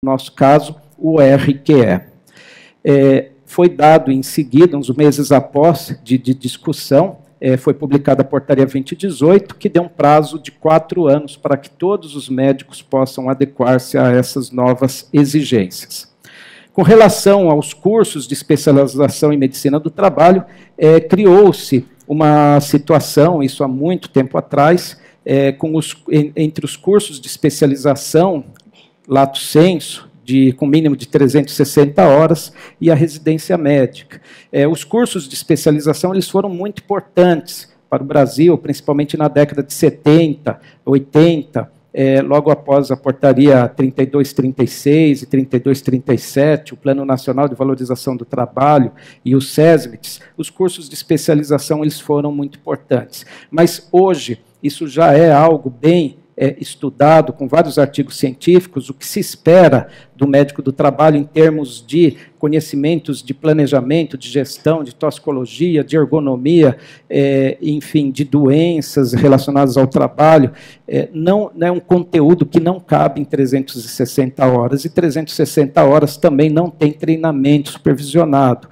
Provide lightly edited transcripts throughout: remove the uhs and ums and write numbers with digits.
no nosso caso, o RQE. Foi dado em seguida, uns meses após de discussão, foi publicada a portaria 2018, que deu um prazo de 4 anos para que todos os médicos possam adequar-se a essas novas exigências. Com relação aos cursos de especialização em medicina do trabalho, criou-se uma situação, isso há muito tempo atrás, entre os cursos de especialização, lato sensu, com mínimo de 360 horas, e a residência médica. Os cursos de especialização eles foram muito importantes para o Brasil, principalmente na década de 70, 80, logo após a portaria 3236 e 3237, o Plano Nacional de Valorização do Trabalho e o SESMIT, os cursos de especialização eles foram muito importantes. Mas hoje, isso já é algo bem estudado, com vários artigos científicos, o que se espera do médico do trabalho em termos de conhecimentos de planejamento, de gestão, de toxicologia, de ergonomia, enfim, de doenças relacionadas ao trabalho, não é um conteúdo que não cabe em 360 horas, e 360 horas também não tem treinamento supervisionado.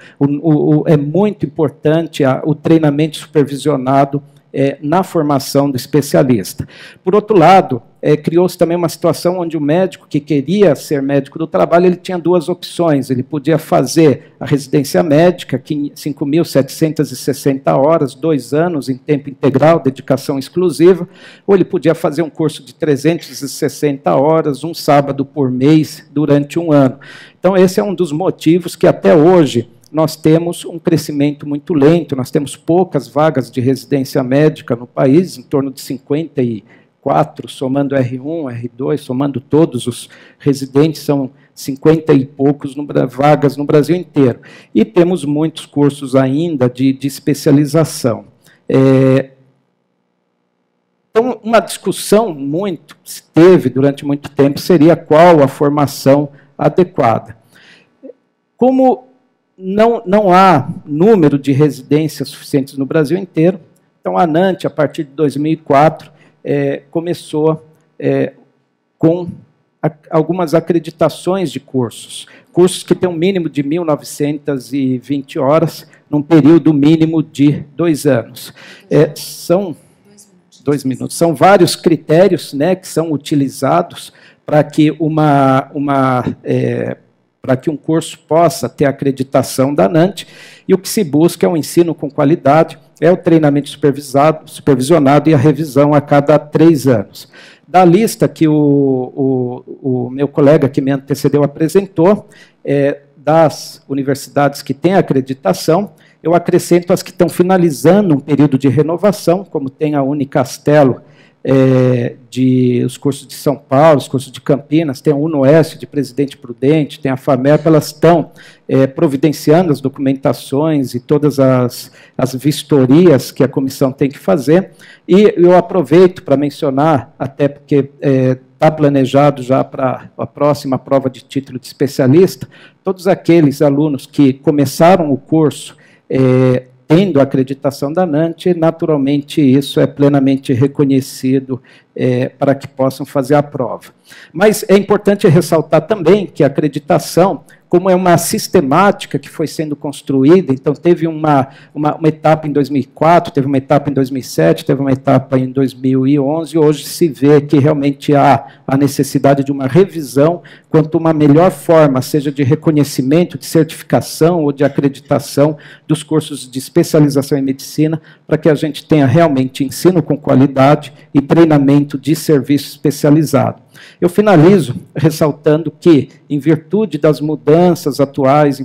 É muito importante o treinamento supervisionado na formação do especialista. Por outro lado, criou-se também uma situação onde o médico que queria ser médico do trabalho, ele tinha 2 opções. Ele podia fazer a residência médica, 5.760 horas, 2 anos em tempo integral, dedicação exclusiva, ou ele podia fazer um curso de 360 horas, um sábado por mês, durante 1 ano. Então, esse é um dos motivos que até hoje nós temos um crescimento muito lento, nós temos poucas vagas de residência médica no país, em torno de 54, somando R1, R2, somando todos os residentes, são 50 e poucos vagas no Brasil inteiro. E temos muitos cursos ainda de especialização. Então, uma discussão se teve durante muito tempo seria qual a formação adequada. Como não há número de residências suficientes no Brasil inteiro, então a ANANT, a partir de 2004, começou com algumas acreditações de cursos que têm um mínimo de 1.920 horas, num período mínimo de 2 anos. São 2 minutos. São vários critérios, né, que são utilizados para que para que um curso possa ter acreditação da ANANT, e o que se busca é um ensino com qualidade, é o treinamento supervisionado e a revisão a cada 3 anos. Da lista que o meu colega que me antecedeu apresentou, das universidades que têm acreditação, eu acrescento as que estão finalizando um período de renovação, como tem a Unicastelo, os cursos de São Paulo, os cursos de Campinas, tem a UNOeste de Presidente Prudente, tem a FAMEP, elas estão providenciando as documentações e todas as vistorias que a comissão tem que fazer, e eu aproveito para mencionar, até porque está planejado já para a próxima prova de título de especialista, todos aqueles alunos que começaram o curso tendo a acreditação da ANANT, naturalmente isso é plenamente reconhecido para que possam fazer a prova. Mas é importante ressaltar também que a acreditação, como é uma sistemática que foi sendo construída, então teve uma etapa em 2004, teve uma etapa em 2007, teve uma etapa em 2011, hoje se vê que realmente há a necessidade de uma revisão, quanto uma melhor forma, seja de reconhecimento, de certificação ou de acreditação dos cursos de especialização em medicina, para que a gente tenha realmente ensino com qualidade e treinamento de serviço especializado. Eu finalizo ressaltando que, em virtude das mudanças atuais,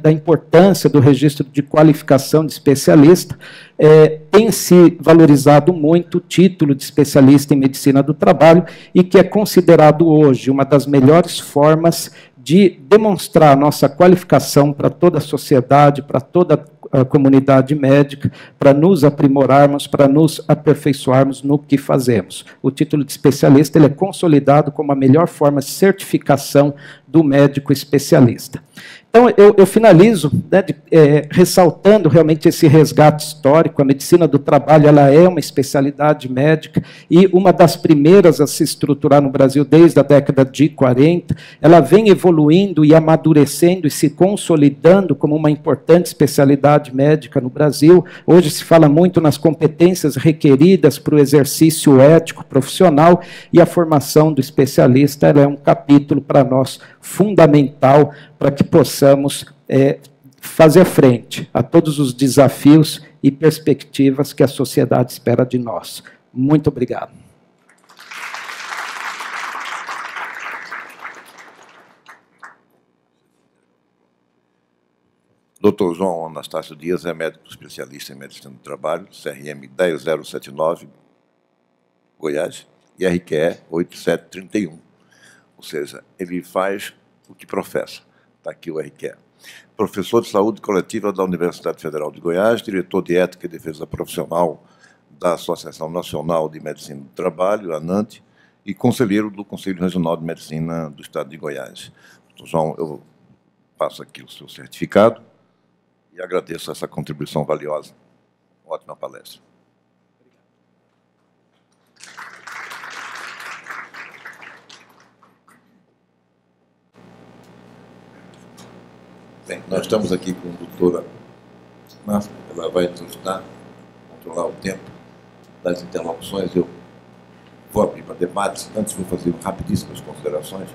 da importância do registro de qualificação de especialista, tem se valorizado muito o título de especialista em medicina do trabalho e que é considerado hoje uma das melhores formas de demonstrar a nossa qualificação para toda a sociedade, para toda a comunidade médica, para nos aprimorarmos, para nos aperfeiçoarmos no que fazemos. O título de especialista ele é consolidado como a melhor forma de certificação do médico especialista. Então, eu finalizo, né, ressaltando realmente esse resgate histórico. A medicina do trabalho, ela é uma especialidade médica e uma das primeiras a se estruturar no Brasil desde a década de 40. Ela vem evoluindo e amadurecendo e se consolidando como uma importante especialidade médica no Brasil. Hoje se fala muito nas competências requeridas para o exercício ético profissional, e a formação do especialista, ela é um capítulo para nós fundamental para que possamos fazer frente a todos os desafios e perspectivas que a sociedade espera de nós. Muito obrigado. Dr. João Anastácio Dias é médico especialista em medicina do trabalho, CRM 10079, Goiás, e RQE 8731. Ou seja, ele faz o que professa. Está aqui o RQE. Professor de Saúde Coletiva da Universidade Federal de Goiás, diretor de Ética e Defesa Profissional da Associação Nacional de Medicina do Trabalho, ANANT, e conselheiro do Conselho Regional de Medicina do Estado de Goiás. Dr. João, eu passo aqui o seu certificado e agradeço essa contribuição valiosa. Ótima palestra. Bem, nós estamos aqui com a doutora Márcia, ela vai nos ajudar a controlar o tempo das interlocuções. Eu vou abrir para debate. Antes vou fazer rapidíssimas considerações,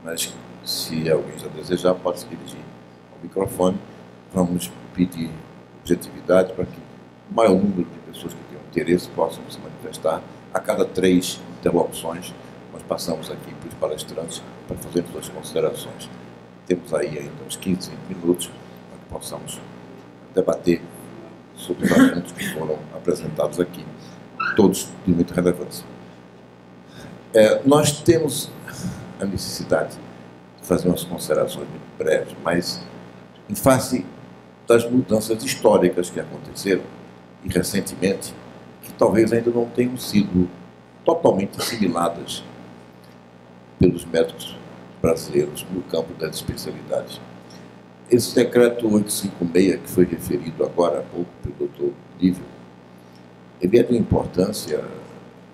mas se alguém já desejar, pode se dirigir ao microfone. Vamos pedir objetividade para que o maior número de pessoas que tenham interesse possam se manifestar. A cada 3 interlocuções, nós passamos aqui para os palestrantes para fazer suas considerações. Temos aí ainda uns 15 minutos para que possamos debater sobre os assuntos que foram apresentados aqui, todos de muita relevância. Nós temos a necessidade de fazer umas considerações muito breves, mas em face das mudanças históricas que aconteceram, e recentemente, que talvez ainda não tenham sido totalmente assimiladas pelos médicos brasileiros no campo das especialidades. Esse decreto 856, que foi referido agora há pouco pelo Dr. Lívio, ele é de importância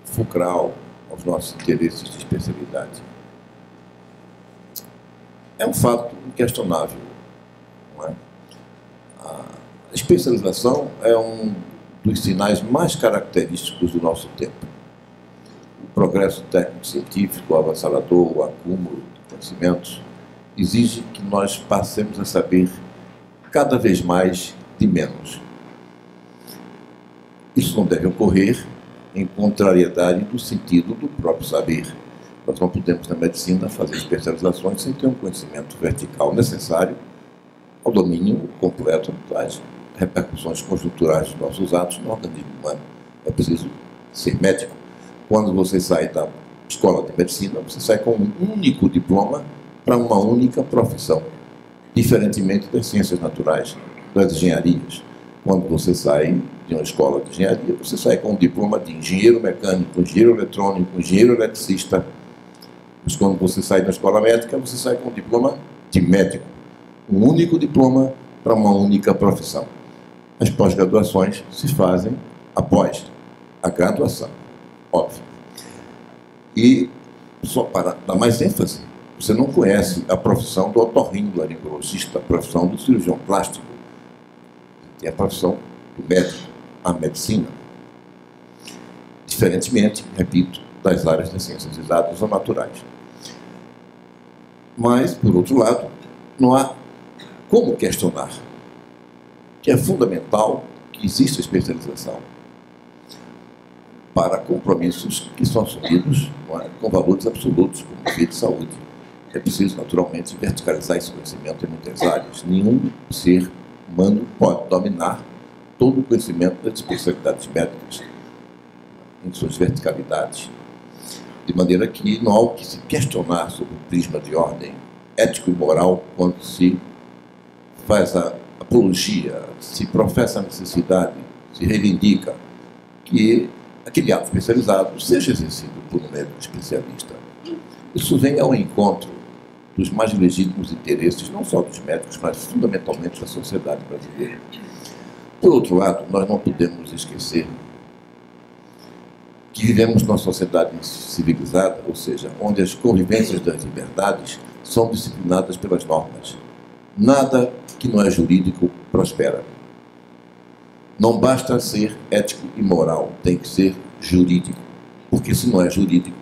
fulcral aos nossos interesses de especialidade. É um fato inquestionável, não é? A especialização é um dos sinais mais característicos do nosso tempo. O progresso técnico-científico, o avassalador, o acúmulo de conhecimentos, exige que nós passemos a saber cada vez mais de menos. Isso não deve ocorrer em contrariedade do sentido do próprio saber. Nós não podemos, na medicina, fazer especializações sem ter um conhecimento vertical necessário ao domínio completo das repercussões conjunturais dos nossos atos no organismo humano. É preciso ser médico. Quando você sai da escola de medicina, você sai com um único diploma para uma única profissão, diferentemente das ciências naturais, das engenharias. Quando você sai de uma escola de engenharia, você sai com um diploma de engenheiro mecânico, engenheiro eletrônico, engenheiro eletricista. Mas quando você sai da escola médica, você sai com um diploma de médico. Um único diploma para uma única profissão. As pós-graduações se fazem após a graduação, óbvio. E, só para dar mais ênfase, você não conhece a profissão do otorrinolaringologista, a profissão do cirurgião plástico. Tem a profissão do médico, a medicina. Diferentemente, repito, das áreas das ciências exatas ou naturais. Mas, por outro lado, não há como questionar que é fundamental que exista especialização para compromissos que são assumidos com valores absolutos, como vida e saúde. É preciso, naturalmente, verticalizar esse conhecimento em muitas áreas. Nenhum ser humano pode dominar todo o conhecimento das especialidades médicas em suas verticalidades. De maneira que não há o que se questionar sobre o prisma de ordem ético e moral quando se faz a apologia, se professa a necessidade, se reivindica que aquele ato especializado seja exercido por um médico especialista. Isso vem ao encontro dos mais legítimos interesses, não só dos médicos, mas fundamentalmente da sociedade brasileira. Por outro lado, nós não podemos esquecer que vivemos numa sociedade civilizada, ou seja, onde as convivências das liberdades são disciplinadas pelas normas. Nada que não é jurídico prospera. Não basta ser ético e moral, tem que ser jurídico. Porque se não é jurídico,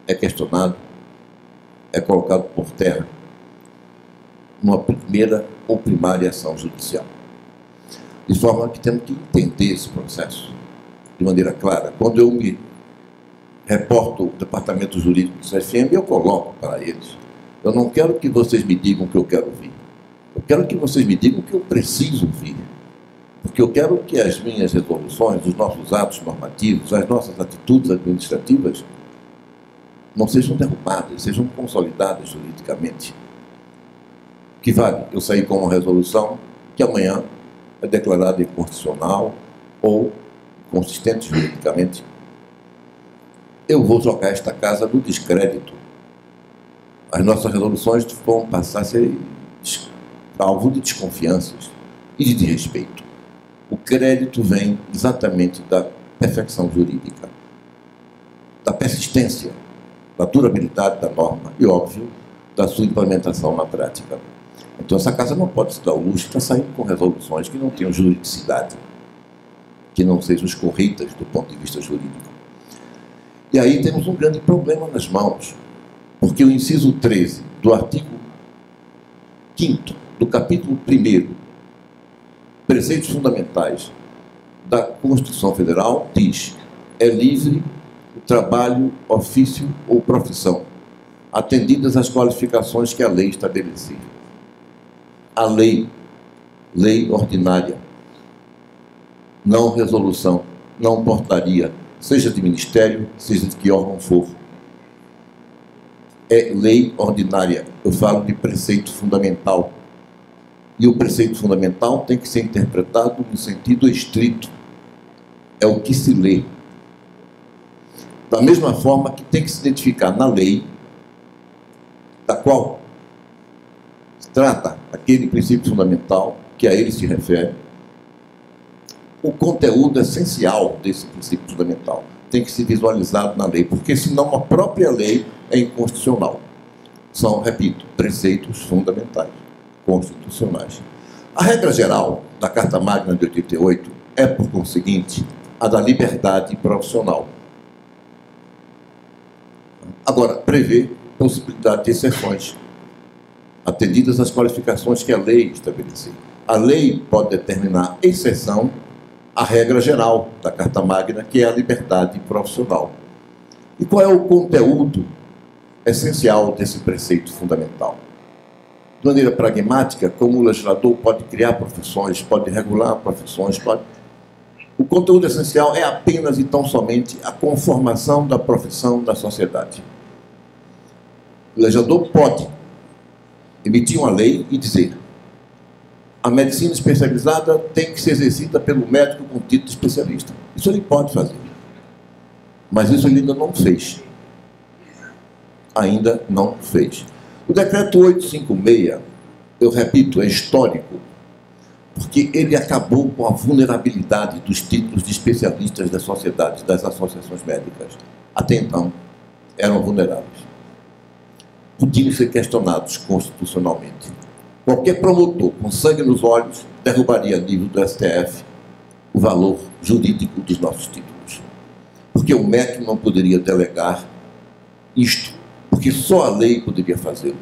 é questionado, é colocado por terra numa primeira ou primária ação judicial. De forma que temos que entender esse processo de maneira clara. Quando eu me reporto ao departamento jurídico do CFM, eu coloco para eles: eu não quero que vocês me digam o que eu quero ouvir. Eu quero que vocês me digam o que eu preciso ouvir. Porque eu quero que as minhas resoluções, os nossos atos normativos, as nossas atitudes administrativas não sejam derrubadas, sejam consolidadas juridicamente. Que vale eu sair com uma resolução que amanhã é declarada inconstitucional ou consistente juridicamente? Eu vou jogar esta casa no descrédito. As nossas resoluções vão passar a ser alvo de desconfianças e de desrespeito. O crédito vem exatamente da perfeição jurídica, da persistência, da durabilidade da norma e, óbvio, da sua implementação na prática. Então, essa casa não pode se dar o luxo de estar saindo com resoluções que não tenham juridicidade, que não sejam escorridas do ponto de vista jurídico. E aí temos um grande problema nas mãos, porque o inciso 13 do artigo 5º do capítulo 1º, preceitos fundamentais da Constituição Federal, diz: é livre o trabalho, ofício ou profissão, atendidas as qualificações que a lei estabelecer. A lei ordinária, não resolução, não portaria, seja de ministério, seja de que órgão for. É lei ordinária. Eu falo de preceito fundamental. E o preceito fundamental tem que ser interpretado no sentido estrito. É o que se lê. Da mesma forma que tem que se identificar na lei, da qual se trata aquele princípio fundamental, que a ele se refere, o conteúdo essencial desse princípio fundamental tem que ser visualizado na lei, porque senão a própria lei é inconstitucional. São, repito, preceitos fundamentais, constitucionais. A regra geral da Carta Magna de 88 é, por conseguinte, a da liberdade profissional. Agora, prevê possibilidade de exceções, atendidas as qualificações que a lei estabelecer. A lei pode determinar exceção à regra geral da Carta Magna, que é a liberdade profissional. E qual é o conteúdo essencial desse preceito fundamental? De maneira pragmática, como o legislador pode criar profissões, pode regular profissões, o conteúdo essencial é apenas e tão somente a conformação da profissão da sociedade. O legislador pode emitir uma lei e dizer: a medicina especializada tem que ser exercida pelo médico com título de especialista. Isso ele pode fazer. Mas isso ele ainda não fez. Ainda não fez. O decreto 856, eu repito, é histórico, porque ele acabou com a vulnerabilidade dos títulos de especialistas das sociedades, das associações médicas. Até então, eram vulneráveis. Podiam ser questionados constitucionalmente. Qualquer promotor com sangue nos olhos derrubaria a nível do STF o valor jurídico dos nossos títulos. Porque o MEC não poderia delegar isto, porque só a lei poderia fazê-lo.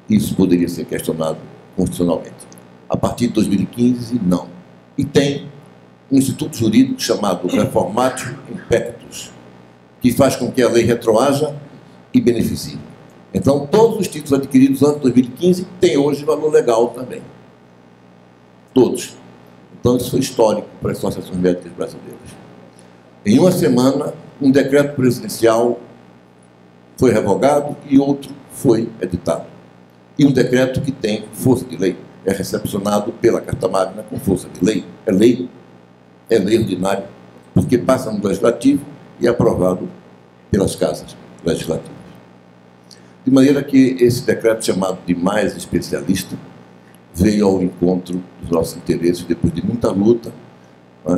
Isso poderia ser questionado constitucionalmente. A partir de 2015, não. E tem um instituto jurídico chamado Reformatio Impetus, que faz com que a lei retroaja e beneficie. Então, todos os títulos adquiridos antes de 2015 têm hoje valor legal também. Todos. Então, isso foi histórico para as associações médicas brasileiras. Em uma semana, um decreto presidencial foi revogado e outro foi editado. E um decreto que tem força de lei é recepcionado pela Carta Magna com força de lei. É lei ordinária, porque passa no Legislativo e é aprovado pelas casas legislativas. De maneira que esse decreto chamado de mais especialista veio ao encontro dos nossos interesses depois de muita luta,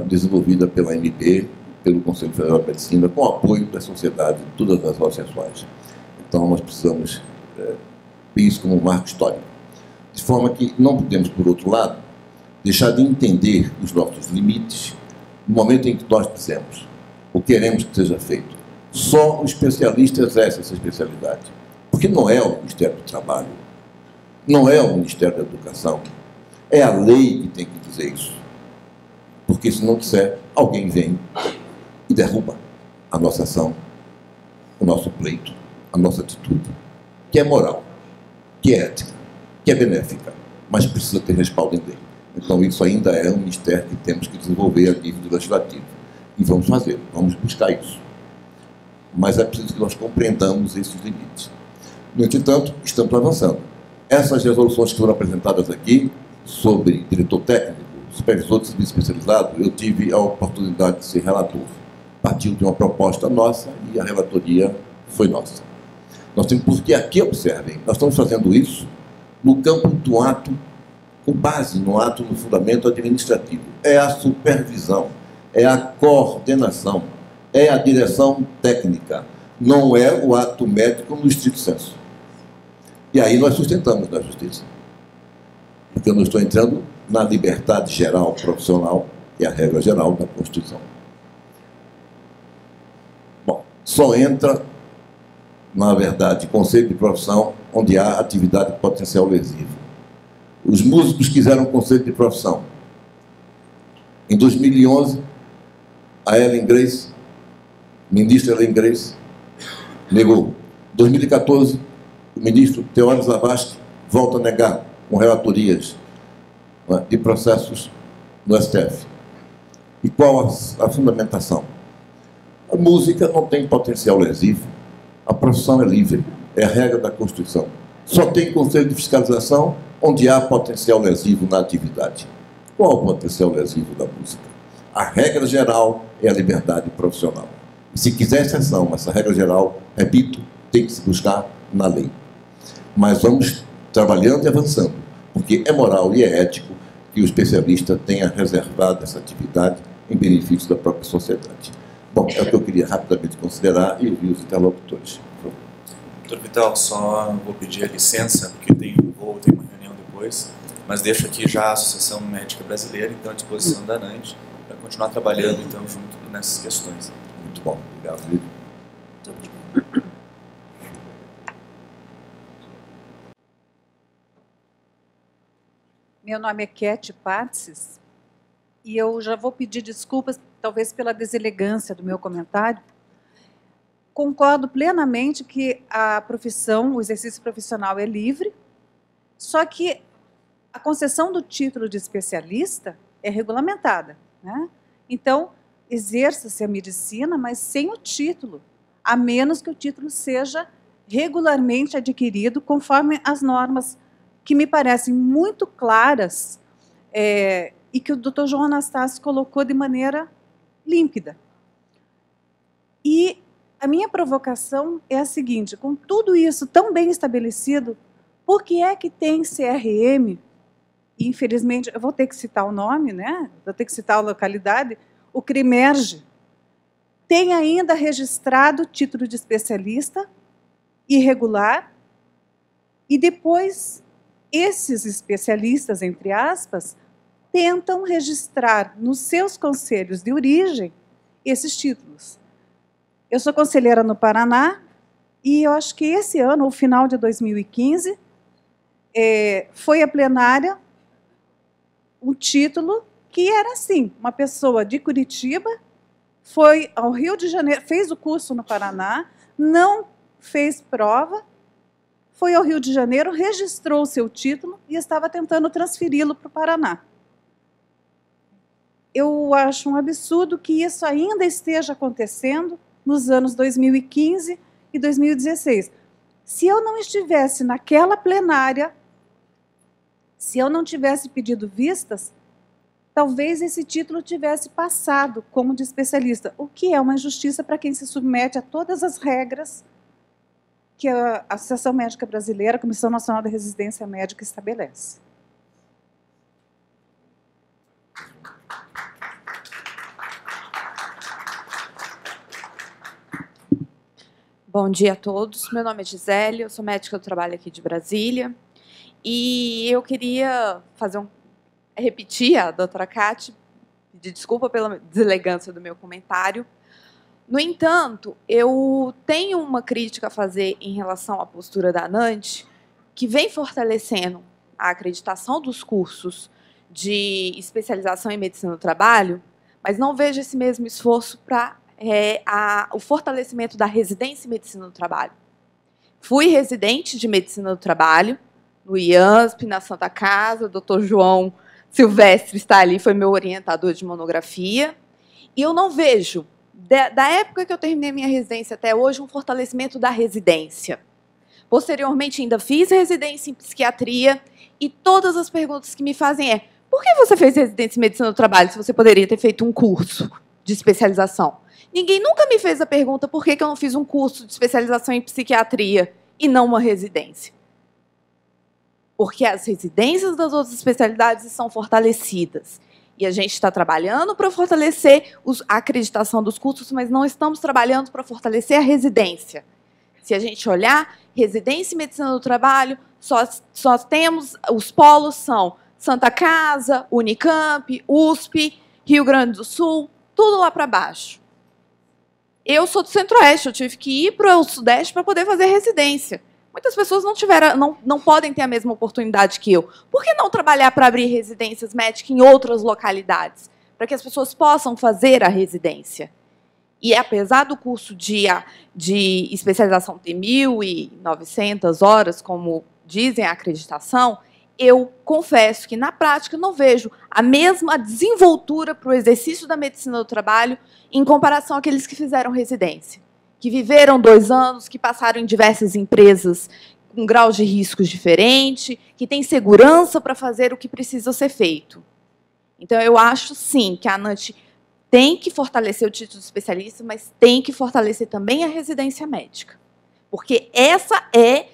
desenvolvida pela AMB, pelo Conselho Federal de Medicina, com o apoio da sociedade, de todas as associações. Então, nós precisamos ver isso como um marco histórico. De forma que não podemos, por outro lado, deixar de entender os nossos limites no momento em que nós dizemos ou queremos que seja feito. Só o especialista exerce essa especialidade. Porque não é o Ministério do Trabalho, não é o Ministério da Educação, é a lei que tem que dizer isso. Porque se não disser, alguém vem e derruba a nossa ação, o nosso pleito, a nossa atitude, que é moral, que é ética, que é benéfica, mas precisa ter respaldo em lei. Então isso ainda é um mistério que temos que desenvolver a nível legislativo. E vamos fazer, vamos buscar isso. Mas é preciso que nós compreendamos esses limites. No entretanto, estamos avançando. Essas resoluções que foram apresentadas aqui, sobre diretor técnico, supervisor de serviço especializado, eu tive a oportunidade de ser relator. Partiu de uma proposta nossa e a relatoria foi nossa. Nós temos, porque aqui, observem, nós estamos fazendo isso no campo do ato, com base no ato, no fundamento administrativo. É a supervisão, é a coordenação, é a direção técnica, não é o ato médico no estrito senso. E aí nós sustentamos na justiça. Porque eu não estou entrando na liberdade geral profissional, que é a regra geral da Constituição. Bom, só entra, na verdade, conceito de profissão onde há atividade potencial lesiva. Os músicos quiseram conceito de profissão. Em 2011, a Ellen Grace, ministra Ellen Grace, negou. Em 2014, o ministro Teófilo Zavascki volta a negar, com relatorias de processos no STF. E qual a fundamentação? A música não tem potencial lesivo, a profissão é livre, é a regra da Constituição. Só tem conselho de fiscalização onde há potencial lesivo na atividade. Qual o potencial lesivo da música? A regra geral é a liberdade profissional. E se quiser exceção, essa regra geral, repito, tem que se buscar na lei. Mas vamos trabalhando e avançando, porque é moral e é ético que o especialista tenha reservado essa atividade em benefício da própria sociedade. Bom, é o que eu queria rapidamente considerar e ouvir os interlocutores. Doutor Vital, só vou pedir a licença, porque tem uma reunião depois, mas deixo aqui já a Associação Médica Brasileira, então, à disposição da ANANT, para continuar trabalhando, então, junto nessas questões. Muito bom. Obrigado, Lívia. Muito obrigado. Meu nome é Kete Patsis e eu já vou pedir desculpas, talvez pela deselegância do meu comentário. Concordo plenamente que a profissão, o exercício profissional é livre, só que a concessão do título de especialista é regulamentada, né? Então, exerça-se a medicina, mas sem o título, a menos que o título seja regularmente adquirido conforme as normas que me parecem muito claras e que o Dr. João Anastácio colocou de maneira límpida. E a minha provocação é a seguinte: com tudo isso tão bem estabelecido, por que é que tem CRM, e infelizmente, eu vou ter que citar o nome, né? Vou ter que citar a localidade, o CRIMERGE, tem ainda registrado título de especialista irregular, e depois esses especialistas, entre aspas, tentam registrar nos seus conselhos de origem esses títulos. Eu sou conselheira no Paraná e eu acho que esse ano, ou final de 2015, foi a plenária um título que era assim, uma pessoa de Curitiba foi ao Rio de Janeiro, fez o curso no Paraná, não fez prova, foi ao Rio de Janeiro, registrou o seu título e estava tentando transferi-lo para o Paraná. Eu acho um absurdo que isso ainda esteja acontecendo nos anos 2015 e 2016. Se eu não estivesse naquela plenária, se eu não tivesse pedido vistas, talvez esse título tivesse passado como de especialista, o que é uma injustiça para quem se submete a todas as regras que a Associação Médica Brasileira, a Comissão Nacional da Residência Médica, estabelece. Bom dia a todos. Meu nome é Gisele, eu sou médica do trabalho aqui de Brasília. E eu queria repetir a doutora Cátia, pedir desculpa pela deselegância do meu comentário. No entanto, eu tenho uma crítica a fazer em relação à postura da ANANT, que vem fortalecendo a acreditação dos cursos de especialização em medicina do trabalho, mas não vejo esse mesmo esforço para o fortalecimento da residência em medicina do trabalho. Fui residente de medicina do trabalho no IANSP, na Santa Casa, o doutor João Silvestre está ali, foi meu orientador de monografia, e eu não vejo, da época que eu terminei minha residência até hoje, um fortalecimento da residência. Posteriormente, ainda fiz residência em psiquiatria, e todas as perguntas que me fazem é: por que você fez residência em medicina do trabalho se você poderia ter feito um curso de especialização? Ninguém nunca me fez a pergunta por que eu não fiz um curso de especialização em psiquiatria e não uma residência. Porque as residências das outras especialidades são fortalecidas. E a gente está trabalhando para fortalecer a acreditação dos cursos, mas não estamos trabalhando para fortalecer a residência. Se a gente olhar, residência em medicina do trabalho, só temos, os polos são Santa Casa, Unicamp, USP, Rio Grande do Sul, tudo lá para baixo. Eu sou do Centro-Oeste, eu tive que ir para o Sudeste para poder fazer residência. Muitas pessoas não podem ter a mesma oportunidade que eu. Por que não trabalhar para abrir residências médicas em outras localidades? Para que as pessoas possam fazer a residência. E, apesar do curso de especialização ter 1.900 horas, como dizem a acreditação, eu confesso que, na prática, não vejo a mesma desenvoltura para o exercício da medicina do trabalho em comparação àqueles que fizeram residência, que viveram 2 anos, que passaram em diversas empresas com graus de riscos diferentes, que têm segurança para fazer o que precisa ser feito. Então, eu acho, sim, que a ANANT tem que fortalecer o título de especialista, mas tem que fortalecer também a residência médica. Porque essa é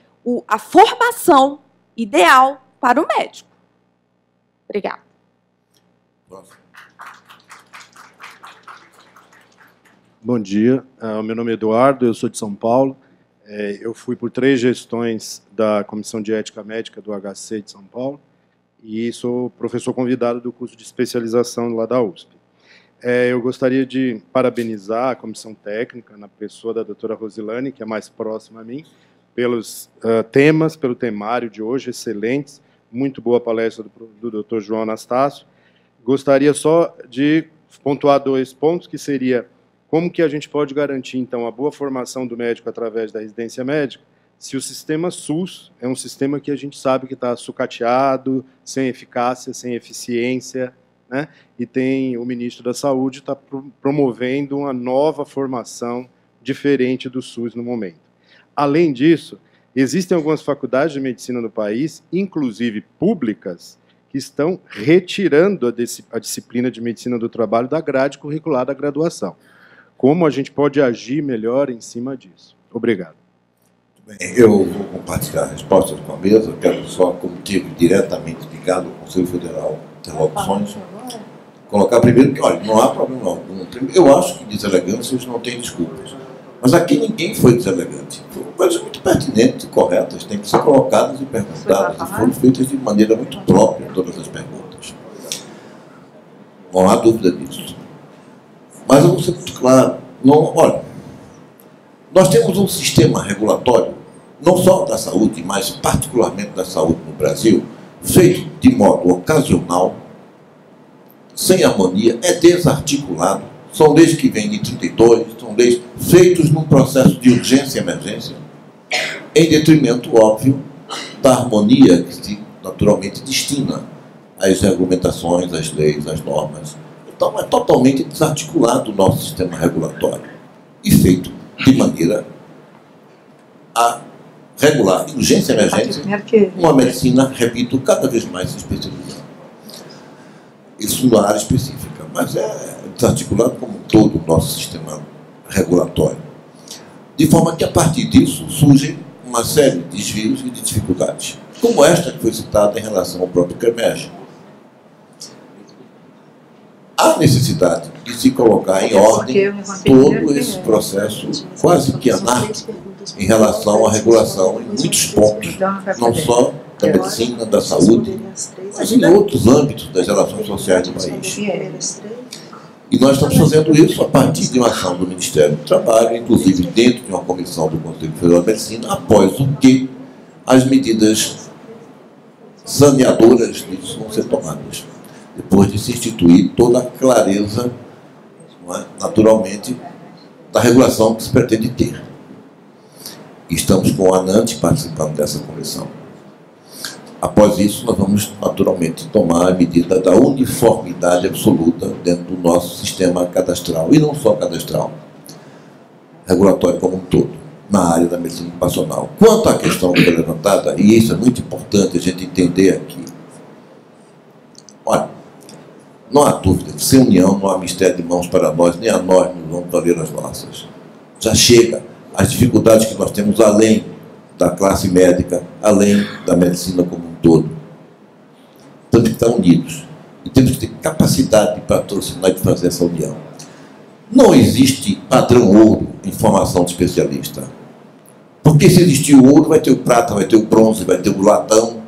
a formação ideal para o médico. Obrigada. Bom dia, meu nome é Eduardo, eu sou de São Paulo. Eu fui por 3 gestões da Comissão de Ética Médica do HC de São Paulo e sou professor convidado do curso de especialização lá da USP. Eu gostaria de parabenizar a comissão técnica, na pessoa da doutora Rosilane, que é mais próxima a mim, pelos temas, pelo temário de hoje, excelentes. Muito boa palestra do doutor João Anastácio. Gostaria só de pontuar 2 pontos, que seria como que a gente pode garantir, então, a boa formação do médico através da residência médica, se o sistema SUS é um sistema que a gente sabe que está sucateado, sem eficácia, sem eficiência, né? E tem o ministro da Saúde está promovendo uma nova formação diferente do SUS no momento. Além disso, existem algumas faculdades de medicina no país, inclusive públicas, que estão retirando a disciplina de medicina do trabalho da grade curricular da graduação. Como a gente pode agir melhor em cima disso? Obrigado. Eu vou compartilhar as respostas com a mesa, quero só, como tive diretamente ligado ao Conselho Federal de Interlocuções, colocar primeiro que, olha, não há problema algum. Eu acho que deselegâncias não têm desculpas. Mas aqui ninguém foi deselegante. Foram coisas muito pertinentes e corretas, têm que ser colocadas e perguntadas, e foram feitas de maneira muito própria todas as perguntas. Não há dúvida disso. Mas eu vou ser muito claro. Olha, nós temos um sistema regulatório, não só da saúde, mas particularmente da saúde no Brasil, feito de modo ocasional, sem harmonia, é desarticulado. São leis que vêm de 32, são leis feitas num processo de urgência e emergência, em detrimento, óbvio, da harmonia que se naturalmente destina às regulamentações, às leis, às normas. Então, é totalmente desarticulado o nosso sistema regulatório e feito de maneira a regular em urgência e emergência uma medicina, repito, cada vez mais se especializada. Isso numa área específica, mas é desarticulado como todo o nosso sistema regulatório. De forma que, a partir disso, surgem uma série de desvios e de dificuldades, como esta que foi citada em relação ao próprio CREMEG. Há necessidade de se colocar em ordem todo esse processo quase que anárquico em relação à regulação em muitos pontos, não só da medicina, da saúde, mas em outros âmbitos das relações sociais do país. E nós estamos fazendo isso a partir de uma ação do Ministério do Trabalho, inclusive dentro de uma comissão do Conselho Federal de Medicina, após o que as medidas saneadoras disso vão ser tomadas. Depois de se instituir toda a clareza, não é, naturalmente, da regulação que se pretende ter. E estamos com a ANANT participando dessa comissão. Após isso, nós vamos, naturalmente, tomar a medida da uniformidade absoluta dentro do nosso sistema cadastral, e não só cadastral, regulatório como um todo, na área da medicina ocupacional. Quanto à questão que foi levantada, e isso é muito importante a gente entender aqui, olha, não há dúvida que sem união não há mistério de mãos para nós, nem a nós nos vamos valer as nossas. Já chega as dificuldades que nós temos além da classe médica, além da medicina como um todo. Temos que estar unidos. E temos que ter capacidade de patrocinar e de fazer essa união. Não existe padrão ouro em formação de especialista. Porque se existir o ouro, vai ter o prata, vai ter o bronze, vai ter o latão.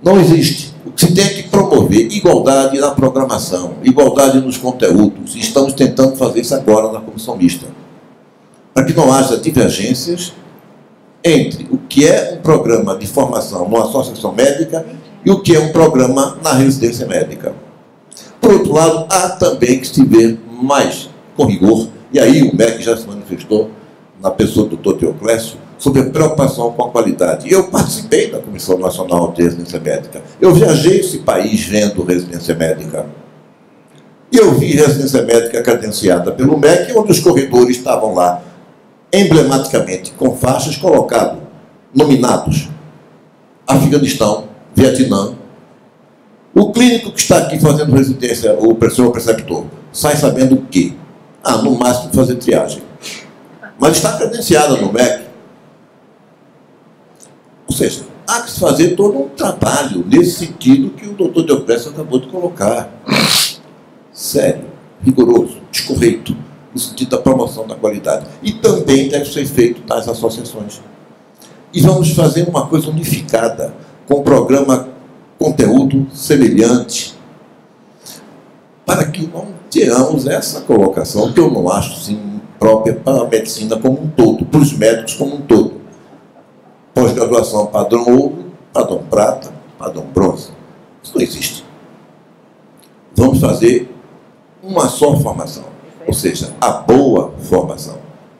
Não existe. O que se tem é que promover igualdade na programação, igualdade nos conteúdos. E estamos tentando fazer isso agora na comissão mista. Para que não haja divergências entre o que é um programa de formação numa associação médica e o que é um programa na residência médica. Por outro lado, há também que se ver mais com rigor, e aí o MEC já se manifestou, na pessoa do Dr. Teoclésio, sobre a preocupação com a qualidade. Eu participei da Comissão Nacional de Residência Médica. Eu viajei esse país vendo residência médica. E eu vi residência médica credenciada pelo MEC, onde os corredores estavam lá, emblematicamente, com faixas colocadas, nominados, Afeganistão, Vietnã. O clínico que está aqui fazendo residência, o senhor preceptor, sai sabendo o quê? Ah, no máximo fazer triagem. Mas está credenciada no MEC. Ou seja, há que se fazer todo um trabalho nesse sentido que o doutor Teoclésio acabou de colocar. Sério, rigoroso, descorreto, no sentido da promoção da qualidade. E também deve ser feito nas associações. E vamos fazer uma coisa unificada, com um programa conteúdo semelhante, para que não tenhamos essa colocação, que eu não acho sim, própria para a medicina como um todo, para os médicos como um todo. Pós-graduação padrão ouro, padrão prata, padrão bronze. Isso não existe. Vamos fazer uma só formação, ou seja, a boa formação,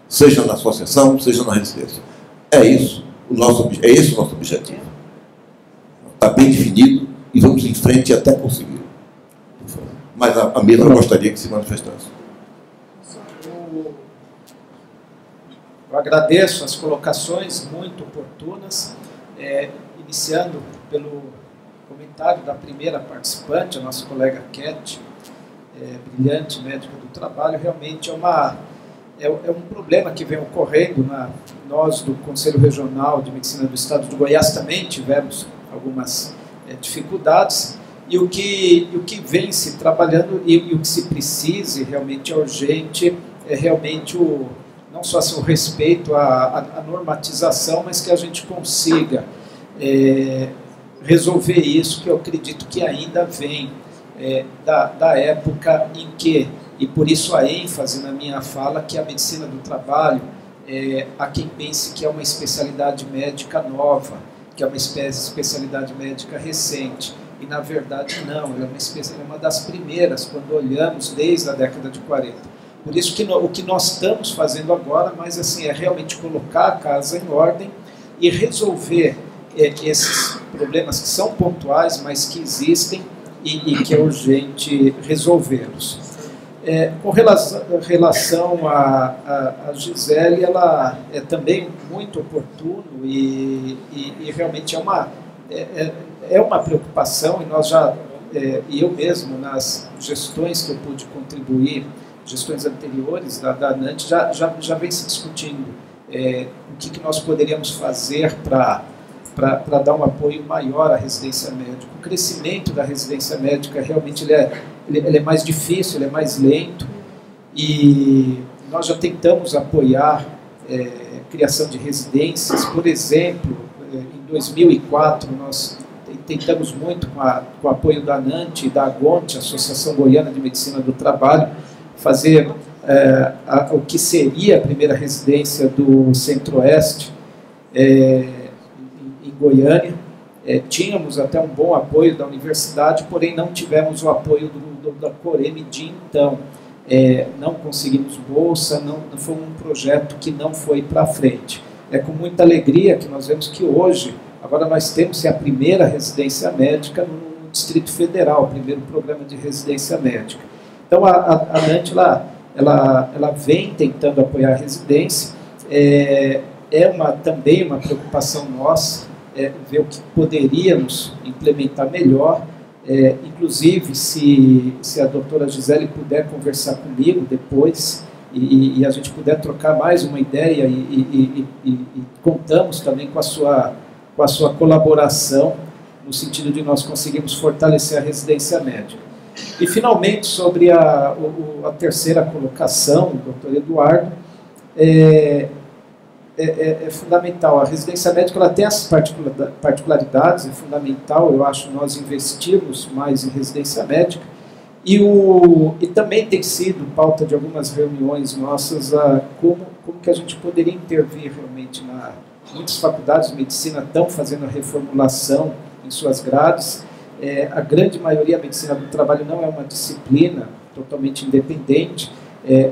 seja na associação, seja na residência. É esse o nosso objetivo. Está bem definido e vamos em frente até conseguir. Mas a mesa gostaria que se manifestasse. Eu agradeço as colocações muito oportunas, iniciando pelo comentário da primeira participante, a nossa colega Cat, brilhante médica do trabalho. Realmente é um problema que vem ocorrendo. Nós do Conselho Regional de Medicina do Estado de Goiás também tivemos algumas dificuldades, e o que vem se trabalhando e o que se precisa e realmente é urgente é realmente não só o respeito à normatização, mas que a gente consiga resolver isso, que eu acredito que ainda vem da época em que, e por isso a ênfase na minha fala, que a medicina do trabalho, há quem pense que é uma especialidade médica nova, que é uma especialidade médica recente, e na verdade não, ela é uma das primeiras, quando olhamos desde a década de 40. Por isso que o que nós estamos fazendo agora, mas assim, é realmente colocar a casa em ordem e resolver esses problemas que são pontuais, mas que existem e que é urgente resolvê-los. Com relação a Gisele, ela é também muito oportuno e realmente é uma preocupação, e nós e eu mesmo, nas gestões que eu pude contribuir, gestões anteriores da ANANT, já vem se discutindo o que nós poderíamos fazer para dar um apoio maior à residência médica. O crescimento da residência médica realmente ele é mais difícil, ele é mais lento, e nós já tentamos apoiar criação de residências. Por exemplo, em 2004, nós tentamos muito, com o apoio da ANANT e da AGONT, Associação Goiana de Medicina do Trabalho, fazer o que seria a primeira residência do Centro-Oeste, em Goiânia. Tínhamos até um bom apoio da universidade, porém não tivemos o apoio da Coreme de então. Não conseguimos bolsa, não foi um projeto que não foi para frente. É com muita alegria que nós vemos que hoje, agora nós temos a primeira residência médica no Distrito Federal, o primeiro programa de residência médica. Então, a ANANT, ela vem tentando apoiar a residência. Também uma preocupação nossa, ver o que poderíamos implementar melhor. Inclusive, se a doutora Gisele puder conversar comigo depois e a gente puder trocar mais uma ideia e contamos também com a sua colaboração, no sentido de nós conseguirmos fortalecer a residência médica. E, finalmente, sobre a terceira colocação, doutor Eduardo, é fundamental. A residência médica ela tem as particularidades, é fundamental, eu acho, nós investirmos mais em residência médica, e também tem sido pauta de algumas reuniões nossas como que a gente poderia intervir realmente muitas faculdades de medicina estão fazendo a reformulação em suas grades. A grande maioria, a medicina do trabalho não é uma disciplina totalmente independente.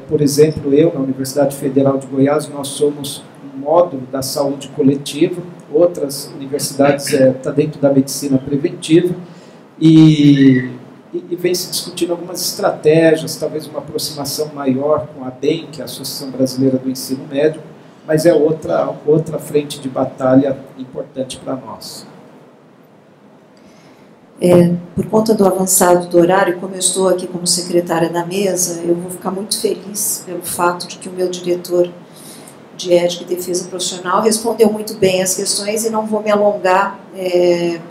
Por exemplo, eu, na Universidade Federal de Goiás, nós somos um módulo da saúde coletiva, outras universidades estão dentro da medicina preventiva, e vem se discutindo algumas estratégias, talvez uma aproximação maior com a ABEM, que é a Associação Brasileira do Ensino Médico, mas é outra frente de batalha importante para nós. Por conta do avançado do horário, como eu estou aqui como secretária da mesa, eu vou ficar muito feliz pelo fato de que o meu diretor de Ética e Defesa Profissional respondeu muito bem as questões, e não vou me alongar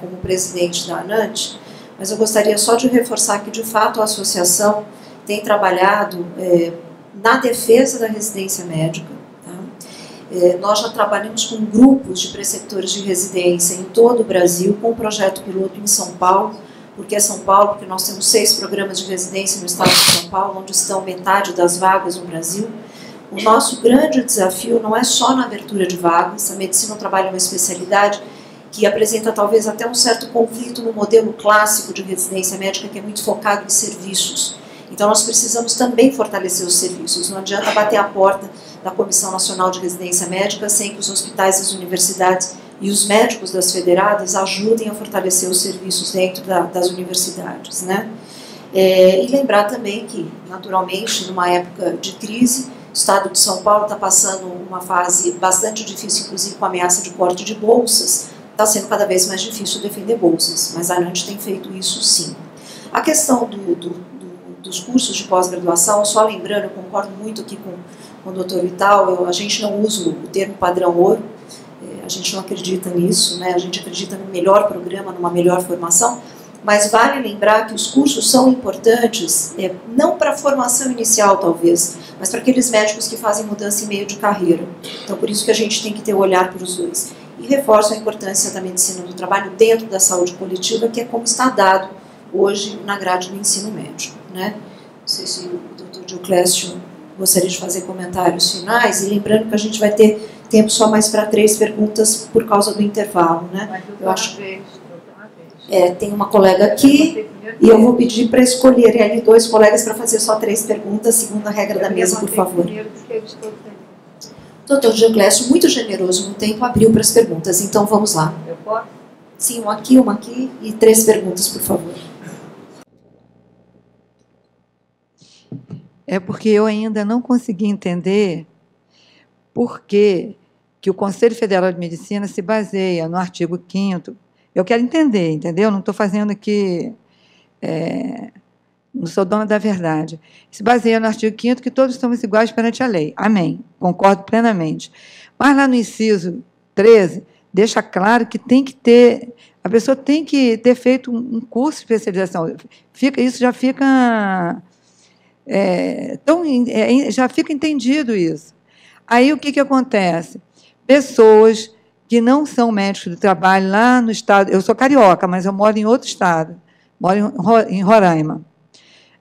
como presidente da ANANT, mas eu gostaria só de reforçar que, de fato, a associação tem trabalhado na defesa da residência médica. Nós já trabalhamos com grupos de preceptores de residência em todo o Brasil, com o projeto piloto em São Paulo. Por que São Paulo? Porque nós temos 6 programas de residência no estado de São Paulo, onde estão metade das vagas no Brasil. O nosso grande desafio não é só na abertura de vagas. A medicina do trabalho é uma especialidade que apresenta talvez até um certo conflito no modelo clássico de residência médica, que é muito focado em serviços. Então nós precisamos também fortalecer os serviços. Não adianta bater a porta da Comissão Nacional de Residência Médica sem que os hospitais, as universidades e os médicos das federadas ajudem a fortalecer os serviços dentro das universidades, né? E lembrar também que, naturalmente, numa época de crise, o Estado de São Paulo está passando uma fase bastante difícil, inclusive com a ameaça de corte de bolsas. Está sendo cada vez mais difícil defender bolsas, mas a ANANT tem feito isso sim. A questão dos cursos de pós-graduação, só lembrando, eu concordo muito aqui com o Dr. Vital, a gente não usa o termo padrão ouro, a gente não acredita nisso, né? A gente acredita num melhor programa, numa melhor formação, mas vale lembrar que os cursos são importantes, não para a formação inicial talvez, mas para aqueles médicos que fazem mudança em meio de carreira. Então por isso que a gente tem que ter o olhar para os dois. E reforço a importância da medicina do trabalho dentro da saúde coletiva, que é como está dado hoje na grade do ensino médico, né? Não sei se o Dr. Dioclésio gostaria de fazer comentários finais, e lembrando que a gente vai ter tempo só mais para 3 perguntas por causa do intervalo, né? Eu acho tem uma colega aqui, e eu vou pedir para escolherem ali 2 colegas para fazer só 3 perguntas, segundo a regra da mesa, por favor. Doutor Dioclésio, muito generoso no tempo, abriu para as perguntas, então vamos lá. Eu posso? Sim, uma aqui, e 3 perguntas, por favor. É porque eu ainda não consegui entender por que o Conselho Federal de Medicina se baseia no artigo 5º. Eu quero entender, entendeu? Não estou fazendo aqui... não sou dona da verdade. Se baseia no artigo 5º que todos somos iguais perante a lei. Amém. Concordo plenamente. Mas lá no inciso 13, deixa claro que tem que ter, a pessoa tem que ter feito um curso de especialização. Isso já fica, já fica entendido isso. Aí o que acontece? Pessoas que não são médicos do trabalho lá no estado, eu sou carioca, mas eu moro em outro estado, moro em Roraima.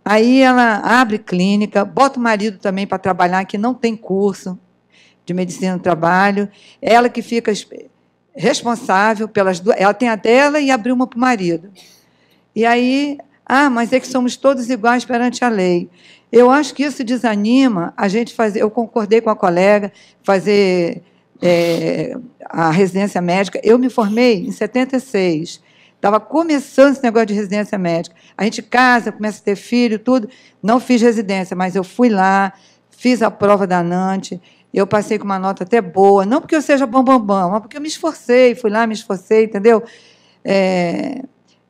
Aí ela abre clínica, bota o marido também para trabalhar, que não tem curso de medicina do trabalho, ela que fica responsável pelas duas, ela tem a dela e abriu uma para o marido. E aí, mas é que somos todos iguais perante a lei. Eu acho que isso desanima a gente fazer, eu concordei com a colega, fazer a residência médica. Eu me formei em 76, estava começando esse negócio de residência médica. A gente casa, começa a ter filho, tudo. Não fiz residência, mas eu fui lá, fiz a prova da ANANT, eu passei com uma nota até boa, não porque eu seja bambambam, mas porque eu me esforcei, fui lá, me esforcei, entendeu?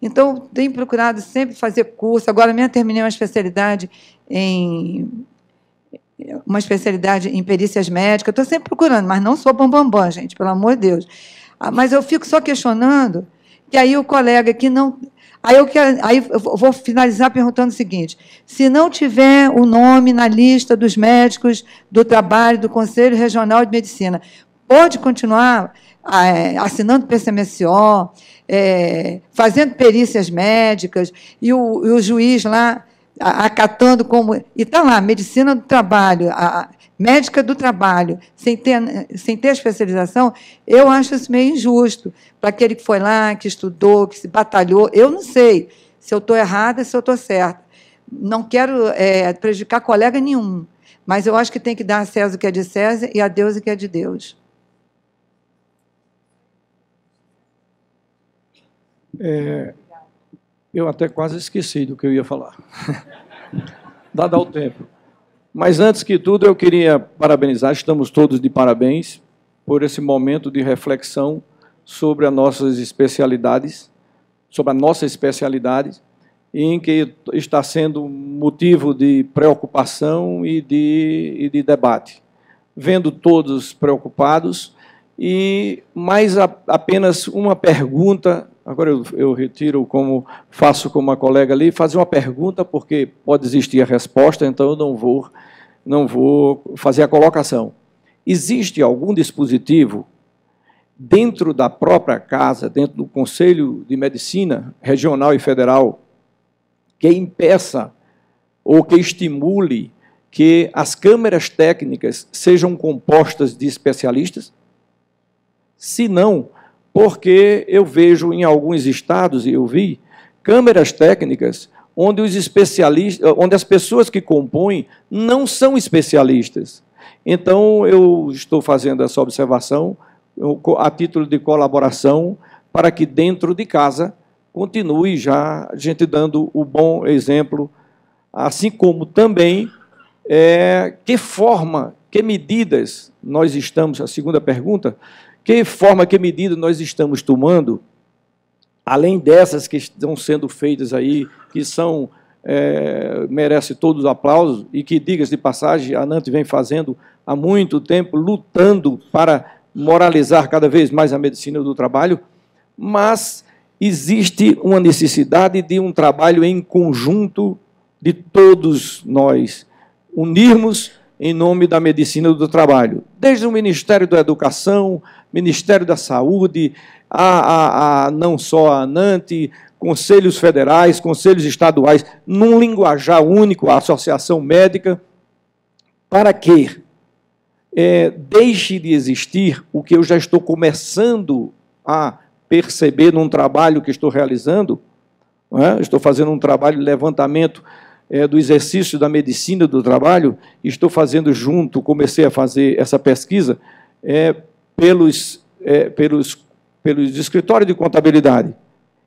Então, tenho procurado sempre fazer curso. Agora mesmo terminei uma especialidade em perícias médicas. Estou sempre procurando, mas não sou bambambam, gente, pelo amor de Deus. Mas eu fico só questionando, que aí o colega que não... Aí eu vou finalizar perguntando o seguinte: se não tiver o nome na lista dos médicos do trabalho do Conselho Regional de Medicina, pode continuar assinando PCMSO, fazendo perícias médicas, e o juiz lá acatando como... E está lá, medicina do trabalho, a médica do trabalho, sem ter especialização. Eu acho isso meio injusto para aquele que foi lá, que estudou, que se batalhou. Eu não sei se eu estou errada, se eu estou certa. Não quero prejudicar colega nenhum, mas eu acho que tem que dar a César o que é de César e a Deus o que é de Deus. Eu até quase esqueci do que eu ia falar, dado ao tempo. Mas, antes que tudo, eu queria parabenizar, estamos todos de parabéns, por esse momento de reflexão sobre as nossas especialidades, sobre a nossa especialidade, em que está sendo motivo de preocupação e de debate. Vendo todos preocupados, e mais apenas uma pergunta. Agora eu retiro, faço como a colega ali, fazer uma pergunta, porque pode existir a resposta, então eu não vou fazer a colocação. Existe algum dispositivo dentro da própria casa, dentro do Conselho de Medicina Regional e Federal, que impeça ou que estimule que as câmeras técnicas sejam compostas de especialistas? Se não, porque eu vejo em alguns estados, e eu vi, câmeras técnicas onde os especialistas, onde as pessoas que compõem não são especialistas. Então, eu estou fazendo essa observação a título de colaboração para que dentro de casa continue já a gente dando o bom exemplo, assim como também que forma, que medidas nós estamos, a segunda pergunta, que forma, que medida nós estamos tomando, além dessas que estão sendo feitas aí, que são, merece todos os aplausos, e que, diga-se de passagem, a ANANT vem fazendo há muito tempo, lutando para moralizar cada vez mais a medicina do trabalho, mas existe uma necessidade de um trabalho em conjunto de todos nós, unirmos em nome da medicina do trabalho, desde o Ministério da Educação, Ministério da Saúde, não só a ANANT, conselhos federais, conselhos estaduais, num linguajar único, a Associação Médica, para que deixe de existir o que eu já estou começando a perceber num trabalho que estou realizando, estou fazendo um trabalho de levantamento do exercício da medicina do trabalho, estou fazendo junto, comecei a fazer essa pesquisa pelos escritórios de contabilidade,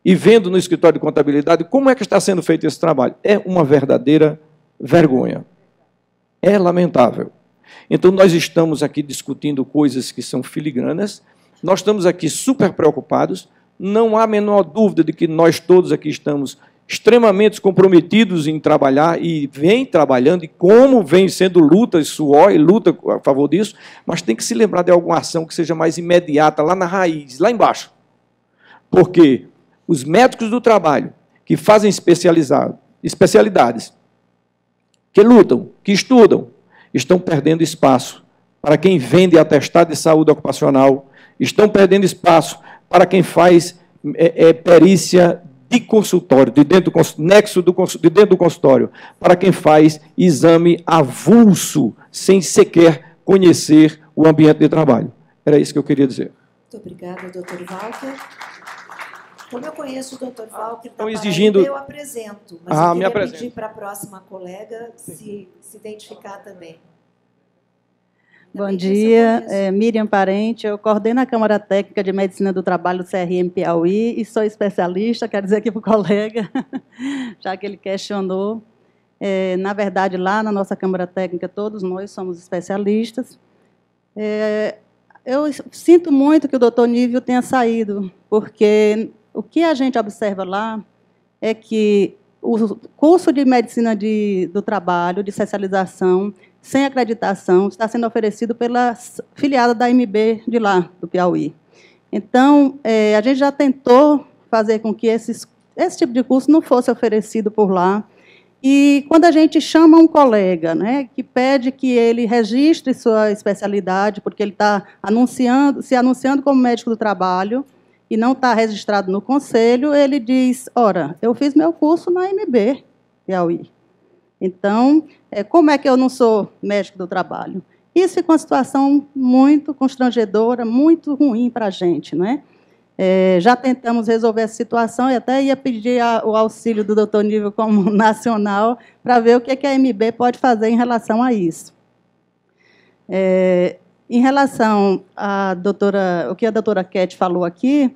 e vendo no escritório de contabilidade como é que está sendo feito esse trabalho. É uma verdadeira vergonha. É lamentável. Então, nós estamos aqui discutindo coisas que são filigranas, nós estamos aqui super preocupados, não há a menor dúvida de que nós todos aqui estamos extremamente comprometidos em trabalhar e vem trabalhando, e como vem sendo luta e suor e luta a favor disso, mas tem que se lembrar de alguma ação que seja mais imediata, lá na raiz, lá embaixo. Porque os médicos do trabalho que fazem especialidades, que lutam, que estudam, estão perdendo espaço para quem vende atestado de saúde ocupacional, estão perdendo espaço para quem faz perícia de consultório, de dentro do nexo de dentro do consultório, para quem faz exame avulso, sem sequer conhecer o ambiente de trabalho. Era isso que eu queria dizer. Muito obrigada, doutor Walker. Como eu conheço o doutor Walker, estão exigindo... eu apresento, mas eu queria pedir para a próxima colega se identificar também. Bom dia, Miriam Parente, eu coordeno a Câmara Técnica de Medicina do Trabalho do CRM Piauí e sou especialista, quero dizer aqui para o colega, já que ele questionou. Na verdade, lá na nossa Câmara Técnica, todos nós somos especialistas. Eu sinto muito que o doutor Nívio tenha saído, porque o que a gente observa lá é que o curso de Medicina do Trabalho, de especialização, sem acreditação, está sendo oferecido pela filiada da MB de lá, do Piauí. Então, a gente já tentou fazer com que esse tipo de curso não fosse oferecido por lá. E quando a gente chama um colega, né, que pede que ele registre sua especialidade, porque ele está se anunciando como médico do trabalho e não está registrado no conselho, ele diz, ora, eu fiz meu curso na MB, Piauí. Então, como é que eu não sou médico do trabalho? Isso fica uma situação muito constrangedora, muito ruim para a gente, não é? Já tentamos resolver essa situação e até ia pedir o auxílio do doutor Nívio como nacional para ver o que a MB pode fazer em relação a isso. Em relação o que a doutora Kete falou aqui,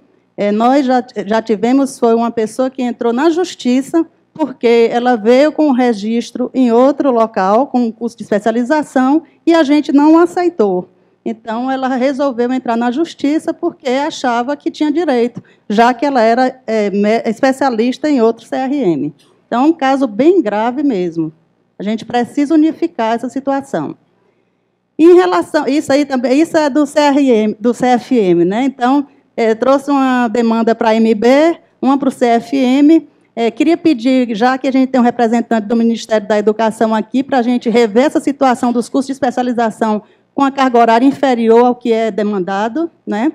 nós já tivemos, foi uma pessoa que entrou na justiça porque ela veio com o registro em outro local, com um curso de especialização, e a gente não aceitou. Então, ela resolveu entrar na justiça porque achava que tinha direito, já que ela era especialista em outro CRM. Então, é um caso bem grave mesmo. A gente precisa unificar essa situação. Em relação... Isso aí também, isso é do CFM, né? Então, trouxe uma demanda para a MB, uma para o CFM. Queria pedir, já que a gente tem um representante do Ministério da Educação aqui, para a gente rever essa situação dos cursos de especialização com a carga horária inferior ao que é demandado, né?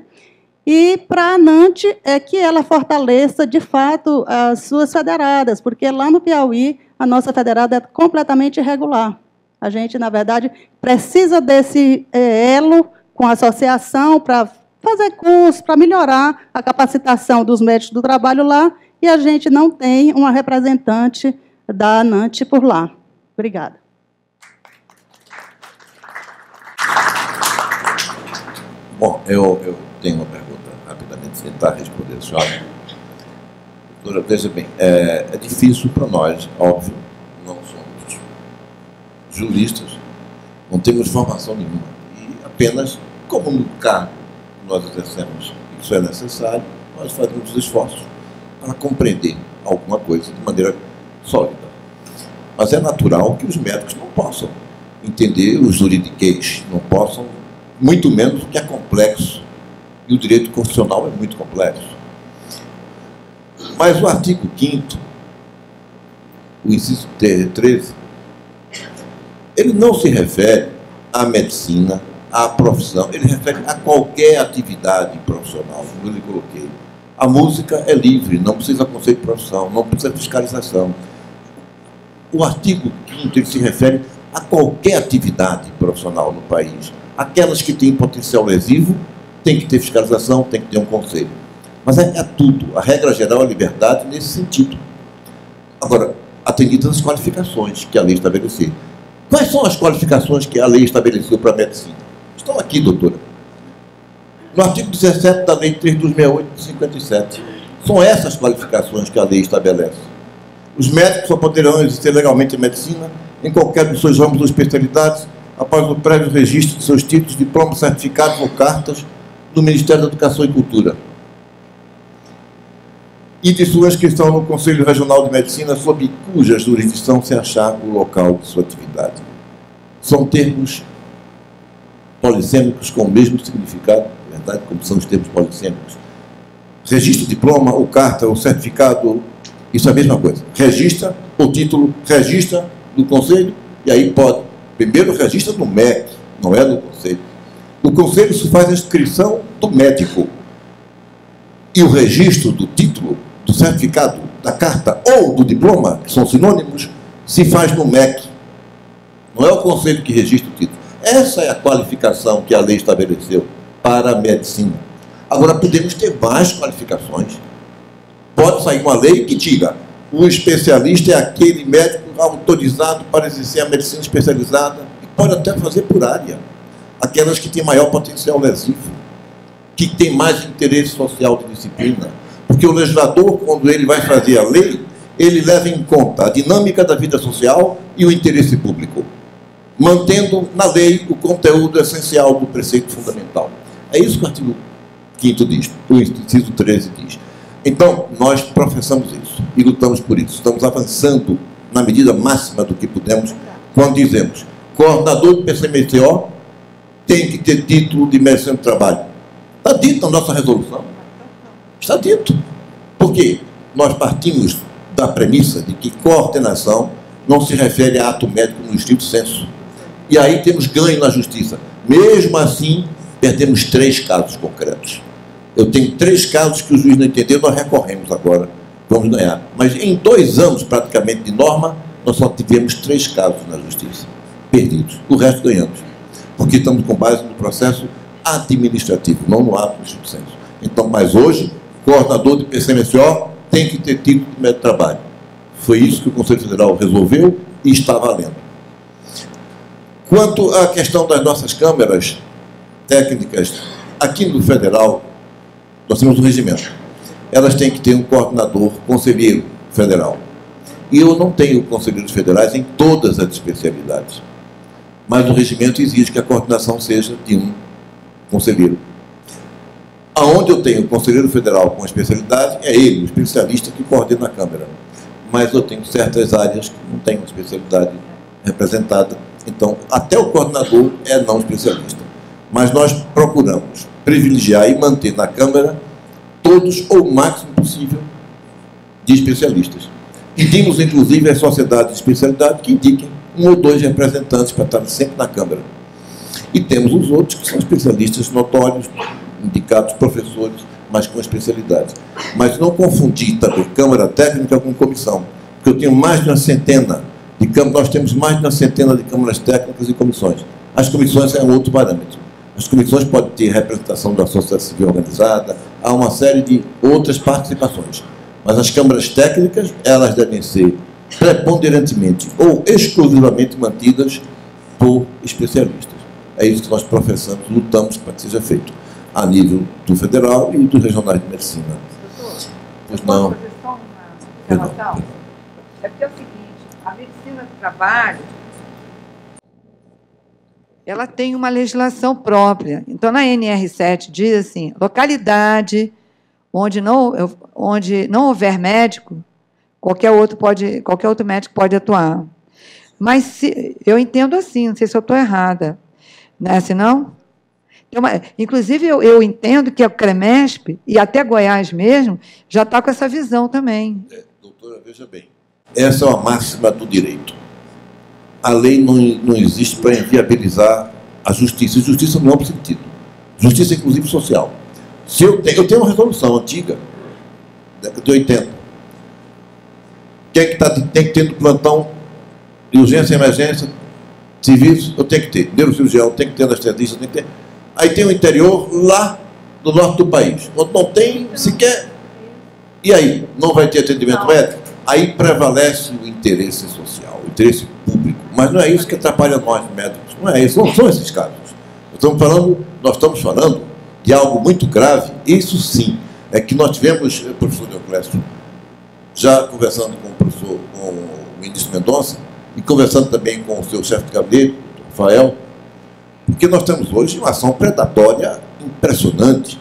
E para a ANANT que ela fortaleça, de fato, as suas federadas, porque lá no Piauí a nossa federada é completamente irregular. A gente, na verdade, precisa desse elo com a associação para fazer curso, para melhorar a capacitação dos médicos do trabalho lá, e a gente não tem uma representante da ANANT por lá. Obrigada. Bom, eu tenho uma pergunta, rapidamente, tentar responder a senhora. Doutora, veja bem, é difícil para nós, óbvio, não somos juristas, não temos formação nenhuma, e apenas, como no cargo que nós exercemos, isso é necessário, nós fazemos esforços para compreender alguma coisa de maneira sólida. Mas é natural que os médicos não possam entender o juridiquês, não possam, muito menos o que é complexo. E o direito constitucional é muito complexo. Mas o artigo 5º, o inciso 13, ele não se refere à medicina, à profissão, ele refere a qualquer atividade profissional, como eu lhe coloquei. A música é livre, não precisa conceito de profissão, não precisa fiscalização. O artigo 5º ele se refere a qualquer atividade profissional no país. Aquelas que têm potencial lesivo, tem que ter fiscalização, tem que ter um conselho. Mas é tudo. A regra geral é a liberdade nesse sentido. Agora, atendidas as qualificações que a lei estabeleceu. Quais são as qualificações que a lei estabeleceu para a medicina? Estão aqui, doutora. No artigo 17 da Lei 3268 de 57. São essas qualificações que a lei estabelece. Os médicos só poderão exercer legalmente a medicina em qualquer dos seus ramos ou especialidades após o prévio registro de seus títulos, diplomas, certificados ou cartas do Ministério da Educação e Cultura. e de sua inscrição no Conselho Regional de Medicina, sob cuja jurisdição se achar o local de sua atividade. São termos polissêmicos com o mesmo significado, na verdade, como são os termos polissêmicos. Registro, diploma, ou carta, ou certificado, isso é a mesma coisa. Registra o título, registra no Conselho, e aí pode. Primeiro registra no MEC, não é no Conselho. No Conselho se faz a inscrição do médico. E o registro do título, do certificado, da carta ou do diploma, que são sinônimos, se faz no MEC. Não é o Conselho que registra o título. Essa é a qualificação que a lei estabeleceu para a medicina. Agora, podemos ter mais qualificações. Pode sair uma lei que diga: o especialista é aquele médico autorizado para exercer a medicina especializada, e pode até fazer por área. Aquelas que têm maior potencial lesivo, que têm mais interesse social de disciplina. Porque o legislador, quando ele vai fazer a lei, ele leva em conta a dinâmica da vida social e o interesse público, mantendo na lei o conteúdo essencial do preceito fundamental. É isso que o artigo 5º diz, o inciso 13 diz. Então, nós professamos isso e lutamos por isso. Estamos avançando na medida máxima do que pudemos, quando dizemos: coordenador do PCMCO tem que ter título de medicina do trabalho. Está dito na nossa resolução. Está dito. Por quê? Nós partimos da premissa de que coordenação não se refere a ato médico no estrito senso. E aí temos ganho na justiça. Mesmo assim, perdemos 3 casos concretos. Eu tenho 3 casos que o juiz não entendeu, nós recorremos agora, vamos ganhar. Mas em 2 anos, praticamente, de norma, nós só tivemos 3 casos na justiça, perdidos. O resto ganhamos. Porque estamos com base no processo administrativo, não no ato do estrito senso. Então, mas hoje, coordenador do PCMSO tem que ter título de médico de trabalho. Foi isso que o Conselho Federal resolveu e está valendo. Quanto à questão das nossas câmeras técnicas, aqui no Federal, nós temos um regimento. Elas têm que ter um coordenador conselheiro federal. E eu não tenho conselheiros federais em todas as especialidades. Mas o regimento exige que a coordenação seja de um conselheiro. Aonde eu tenho conselheiro federal com especialidade, é ele, o especialista que coordena a Câmara. Mas eu tenho certas áreas que não têm especialidade representada. Então, até o coordenador é não especialista. Mas nós procuramos privilegiar e manter na Câmara todos, ou o máximo possível, de especialistas. Pedimos, inclusive, às sociedades de especialidade que indiquem 1 ou 2 representantes para estar sempre na Câmara. E temos os outros que são especialistas notórios, indicados professores, mas com especialidade. Mas não confundir também Câmara Técnica com comissão, porque eu tenho mais de uma centena de câmaras, nós temos mais de uma centena de câmaras técnicas e comissões. As comissões é um outro parâmetro. As comissões podem ter representação da sociedade civil organizada, há uma série de outras participações. Mas as câmaras técnicas, elas devem ser preponderantemente ou exclusivamente mantidas por especialistas. É isso que nós professamos, lutamos para que seja feito, a nível do federal e dos regionais de medicina. Pois não. É porque é o seguinte, a medicina do trabalho, ela tem uma legislação própria. Então, na NR7 diz assim: localidade onde não houver médico, qualquer outro médico pode atuar. Mas eu entendo assim, não sei se eu estou errada. Não é assim, não? Inclusive, eu entendo que a CREMESP, e até Goiás mesmo, já está com essa visão também. Doutora, veja bem, essa é uma máxima do direito. A lei não existe para inviabilizar a justiça. E justiça no amplo sentido. Justiça, inclusive, social. Se eu tenho uma resolução antiga, década de 80. Quem é que tem que ter no plantão de urgência e emergência, serviço, eu tenho que ter. Neurocirurgião, tem que ter anestesista, tem que ter. Aí tem o interior, lá do norte do país, onde não tem sequer. E aí, não vai ter atendimento médico? Aí prevalece o interesse social, o interesse público. Mas não é isso que atrapalha nós, médicos. Não é isso, não são esses casos. Nós estamos falando de algo muito grave. Isso sim, é que nós tivemos, professor Deoclésio, já conversando com o ministro Mendonça, e conversando também com o seu chefe de gabinete, Rafael, porque nós temos hoje uma ação predatória impressionante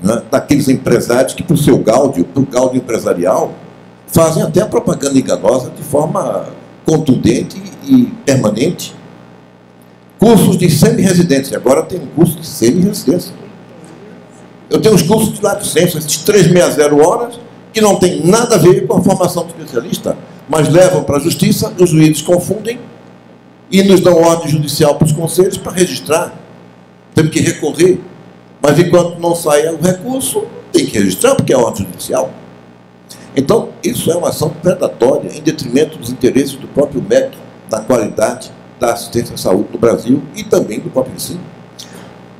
né, daqueles empresários que, para o seu gáudio, para o gáudio empresarial, fazem até a propaganda enganosa de forma contundente e permanente. Cursos de semi-residência. Agora tem um curso de semi-residência. Eu tenho os cursos de lato sensu, esses 360 horas, que não tem nada a ver com a formação do especialista, mas levam para a justiça, os juízes confundem e nos dão ordem judicial para os conselhos para registrar. Temos que recorrer. Mas enquanto não saia o recurso, tem que registrar, porque é ordem judicial. Então, isso é uma ação predatória em detrimento dos interesses do próprio médico, da qualidade da assistência à saúde no Brasil e também do próprio ensino.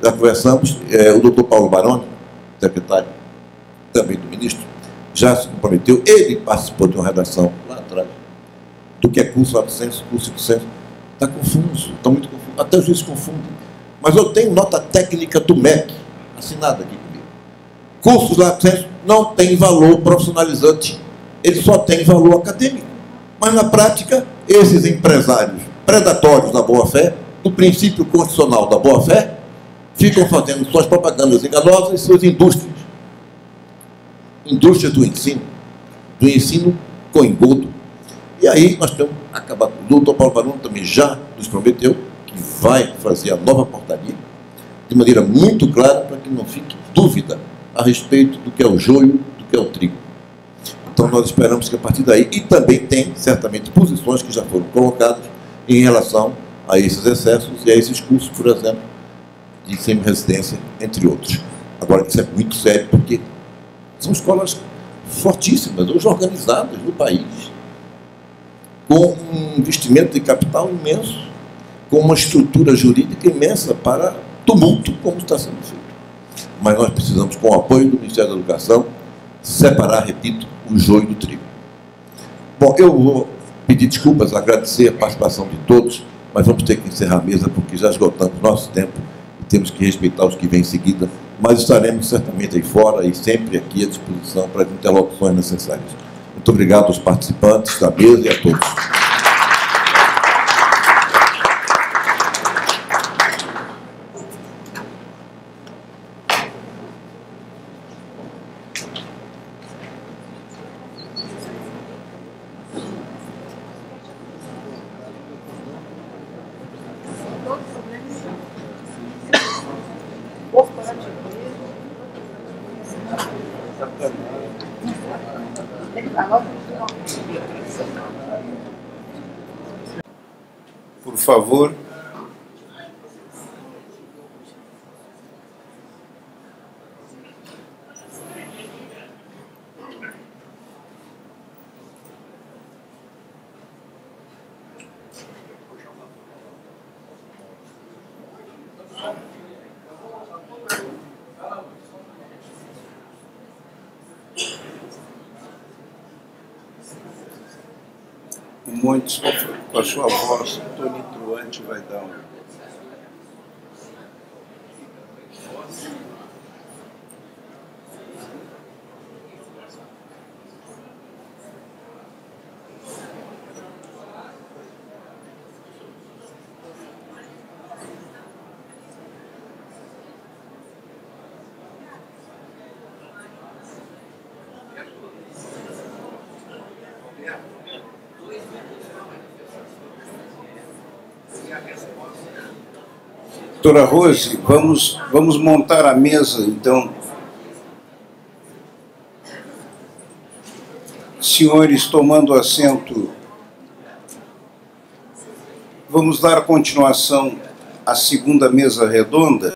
Já conversamos, o doutor Paulo Baroni, secretário também do ministro, já se comprometeu, ele participou de uma redação lá atrás, do que é curso lato sensu, curso de senso. Está confuso, está muito confuso, até os juízes confundem. Mas eu tenho nota técnica do MEC, assinada aqui comigo. Cursos lato sensu não tem valor profissionalizante, ele só tem valor acadêmico. Mas, na prática, esses empresários predatórios da boa-fé, do princípio constitucional da boa-fé, ficam fazendo suas propagandas enganosas e suas indústrias. Indústrias do ensino com engodo. E aí nós temos acabado. O doutor Paulo Baroni também já nos prometeu que vai fazer a nova portaria de maneira muito clara para que não fique dúvida a respeito do que é o joio, do que é o trigo. Então nós esperamos que a partir daí, e também tem certamente posições que já foram colocadas em relação a esses excessos e a esses cursos, por exemplo, de semi-residência, entre outros. Agora, isso é muito sério, porque são escolas fortíssimas, hoje organizadas no país, com um investimento de capital imenso, com uma estrutura jurídica imensa para tumulto, como está sendo feito. Mas nós precisamos, com o apoio do Ministério da Educação, separar, repito, o joio do trigo. Bom, eu vou pedir desculpas, agradecer a participação de todos, mas vamos ter que encerrar a mesa, porque já esgotamos nosso tempo e temos que respeitar os que vêm em seguida, mas estaremos certamente aí fora e sempre aqui à disposição para as interlocuções necessárias. Muito obrigado aos participantes da mesa e a todos. Por favor. Um monte com a sua voz tonitruante vai dar um... Doutora Rose, vamos montar a mesa, então. Senhores, tomando assento, vamos dar continuação à segunda mesa redonda.